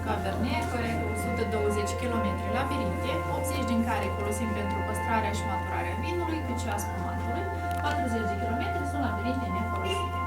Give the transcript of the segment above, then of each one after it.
Cabernet, care 120 km labirinte, 80 din care folosim pentru păstrarea și maturarea vinului, cât și a spumantului, 40 de km sunt labirinte nefolosite.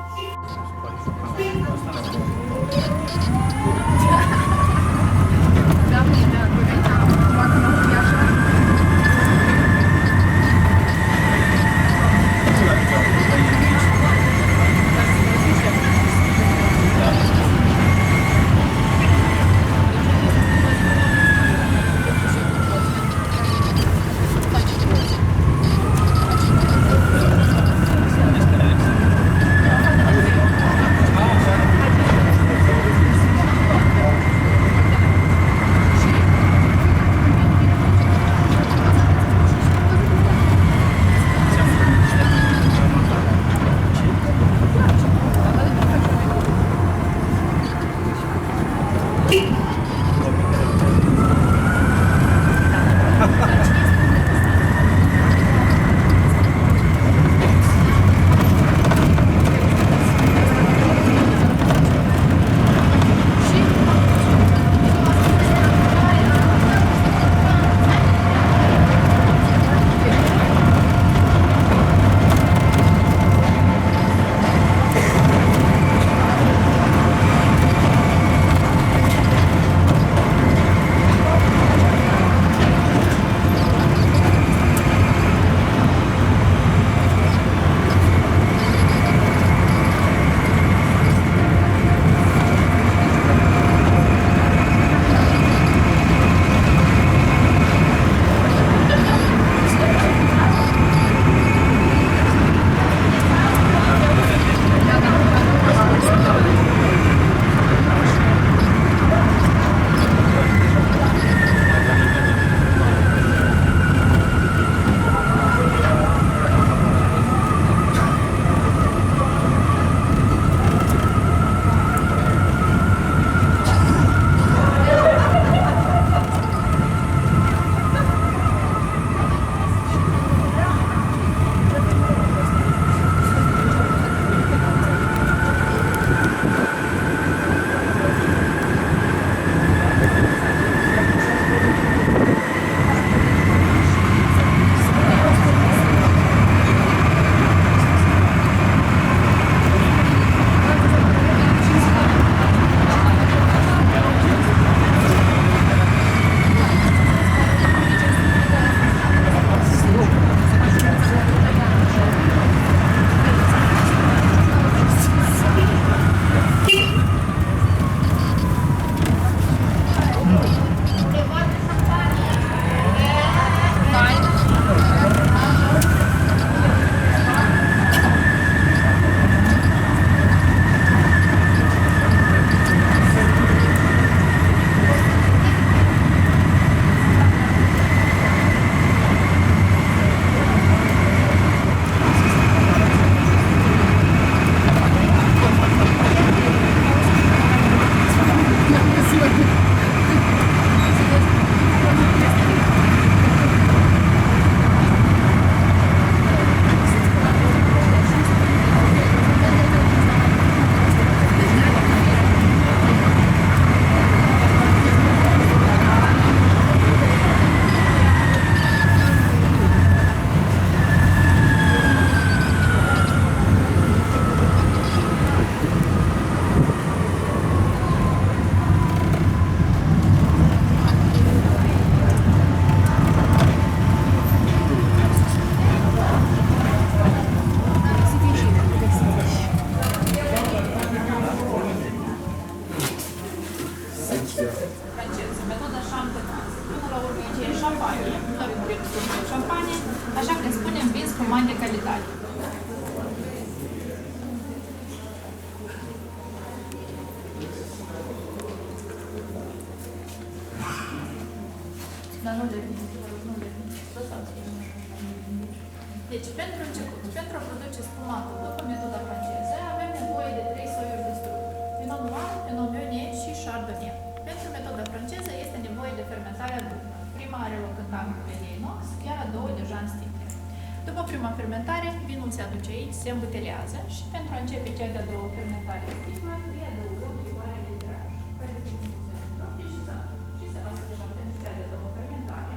nu definitiv. Lăsați. Deci, pentru început, pentru a produce spumatul după metoda franceză, avem nevoie de 3 soiuri de struguri: Pinot Noir, Pinot Meunier și Chardonnay. Pentru metoda franceză este nevoie de fermentarea dublă. Prima are loc în tancuri de inox, iar a doua deja în sticlă. După prima fermentare, vinul se aduce aici, se îmbutelează și pentru a începe cea de-a doua fermentare în sticlă, îi adăugăm licoarea de tiraj, care se pune și se lasă deja pentru cea de-a doua fermentare.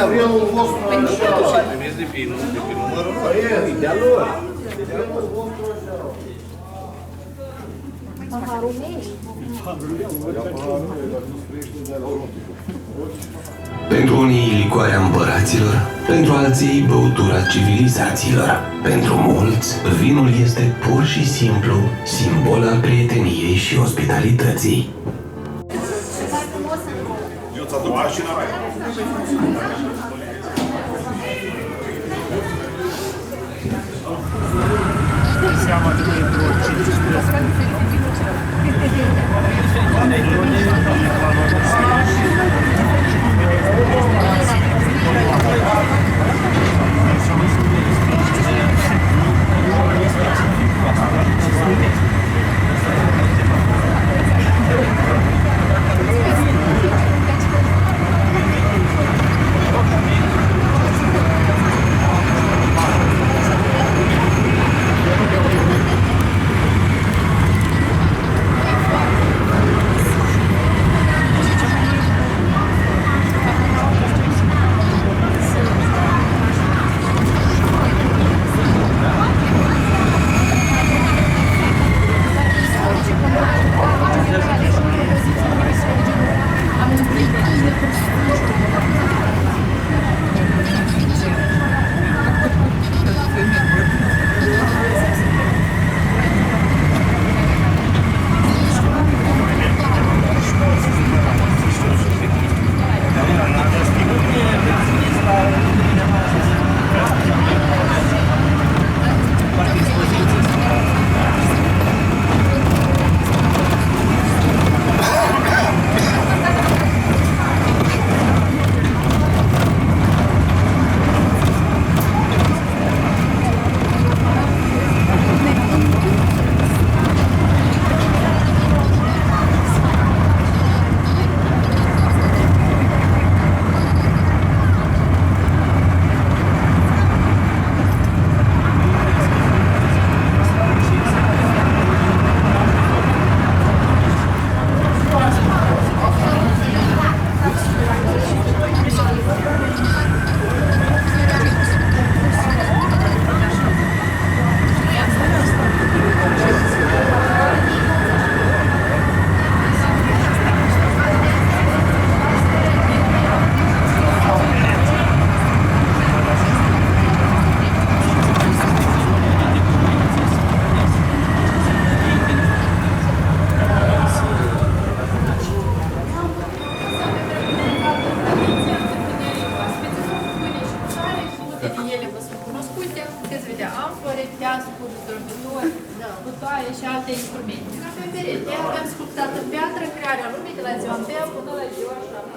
Avremo un vostro mese di vino, e allora pentru unii licoarea împăraților, pentru alții băutura civilizațiilor. Pentru mulți, vinul este pur și simplu simbol al prieteniei și ospitalității. Eu ți-am dat mașina mea. Siamo dentro 5 alte instrumente. Ca pe perete, avem sculptat în piatră crearea lumii de la ziua întâia până la ziua 7.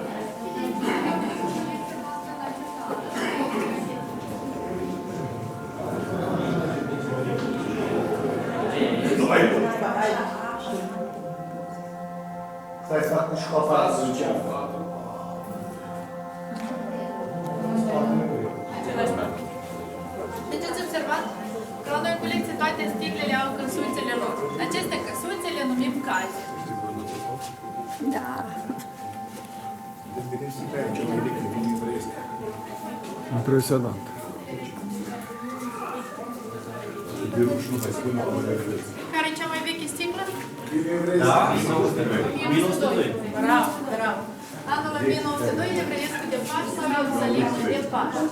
Stai să fac și copac să zicem. Același profil. Deci ați observat că la noi în colecție toate sticlele au căsuțele lor. Aceste căsuțe le numim caze. Da. Impresionant. Care e cea mai veche sticlă? Da, 1902. Bravo, bravo. Anul 1902 evreiescu de Paști sau Ierusalimul de Paști.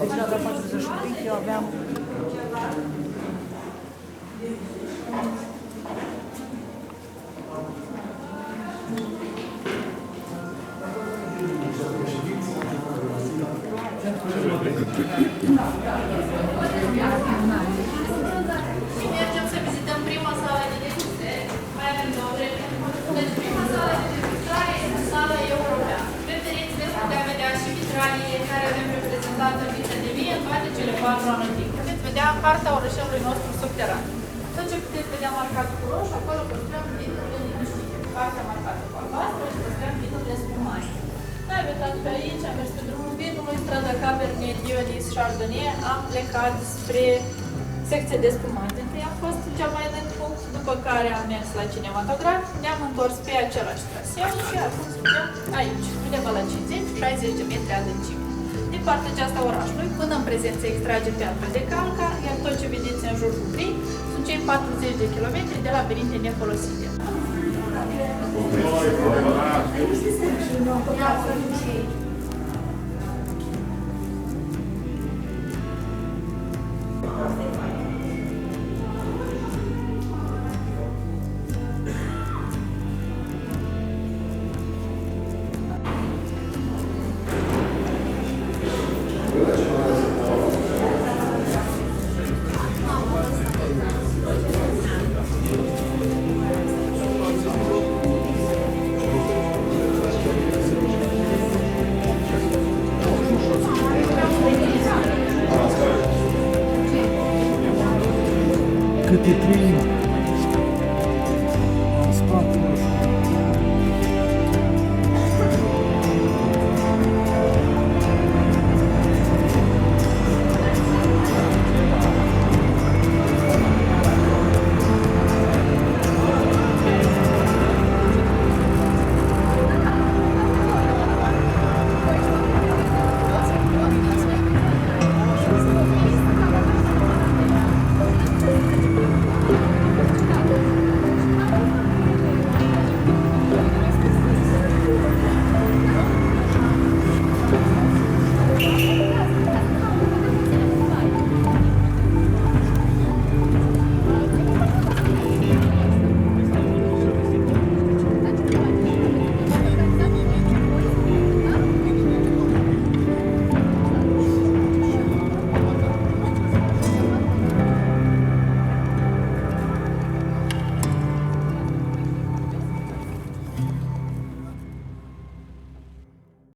Deci la 48 eu aveam Și mergem să vizităm prima sală de degustare. Mai avem două vreme. Deci prima sală de degustare este sala europeană. Pe pereți veți putea vedea și vitraliile care avem reprezentate în viță de vie în toate cele 4 anătiri. Puteți vedea harta orășelului nostru subteran. Tot ce puteți vedea marcat cu roșu, acolo păstrăm titlurile liniștite. Partea marcată cu albastru și păstrăm titlurile spumate. Noi am uitat pe aici, am mers pe drumul vinului, strada Cabernet, Dionis, Chardonnay, am plecat spre secția de spumante. Întâi am fost cea mai lângă punct, după care am mers la cinematograf, ne-am întors pe același traseu și acum suntem aici, undeva la 50-60 de metri adâncime. Din partea aceasta orașului, până în prezent se extrage piatră de calca, iar tot ce vedeți în jur cu gri sunt cei 40 de kilometri de labirinte nefolosite. Câte trei